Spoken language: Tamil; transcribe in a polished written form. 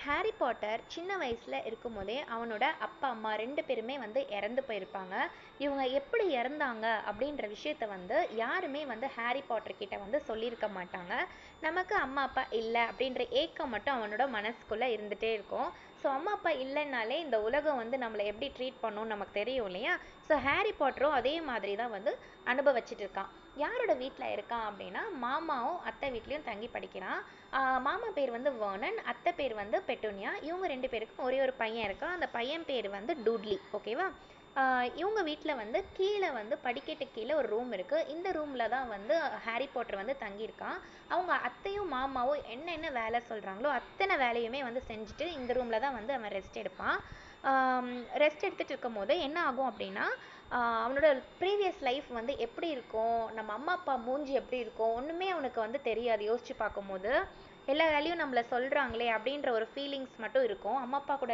ஹாரி பாட்டர் சின்ன வயசில் இருக்கும்போதே அவனோட அப்பா அம்மா 2 பேருமே இறந்து போயிருப்பாங்க. இவங்க எப்படி இறந்தாங்க அப்படின்ற விஷயத்த யாருமே ஹாரி பாட்டர் கிட்ட சொல்லியிருக்க மாட்டாங்க. நமக்கு அம்மா அப்பா இல்லை அப்படின்ற ஏக்கம் மட்டும் அவனோட மனசுக்குள்ளே இருந்துகிட்டே இருக்கும். ஸோ அம்மா அப்பா இல்லைன்னாலே இந்த உலகம் நம்மளை எப்படி ட்ரீட் பண்ணும்னு நமக்கு தெரியும் இல்லையா? ஸோ ஹாரி பாட்டரும் அதே மாதிரி தான் அனுபவிச்சுட்டு இருக்கான். யாரோட வீட்டில் இருக்கான் அப்படின்னா, மாமாவும் அத்தை வீட்லேயும் தங்கி படிக்கிறான். மாமா பேர் வேர்னன், அத்தை பேர் பெட்டூனியா. இவங்க 2 பேருக்கும் ஒரே ஒரு பையன் இருக்கான். அந்த பையன் பேர் டூட்லி. ஓகேவா? இவங்க வீட்டில் கீழே படிக்கட்டு கீழே ஒரு ரூம் இருக்குது. இந்த ரூமில் தான் ஹாரி பாட்டர் தங்கியிருக்கான். அவங்க அத்தையும் மாமாவும் என்னென்ன வேலை சொல்கிறாங்களோ அத்தனை வேலையுமே செஞ்சுட்டு இந்த ரூமில் தான் அவன் ரெஸ்ட் எடுப்பான். ரெஸ்ட் எடுத்துகிட்டு இருக்கும் போது என்ன ஆகும் அப்படின்னா, அவனோட ப்ரீவியஸ் லைஃப் எப்படி இருக்கும், நம்ம அம்மா அப்பா மூஞ்சி எப்படி இருக்கும், ஒன்றுமே அவனுக்கு தெரியாது. யோசிச்சு பார்க்கும்போது எல்லா வேலையும் நம்மளை சொல்கிறாங்களே அப்படின்ற ஒரு ஃபீலிங்ஸ் மட்டும் இருக்கும். அம்மா அப்பா கூட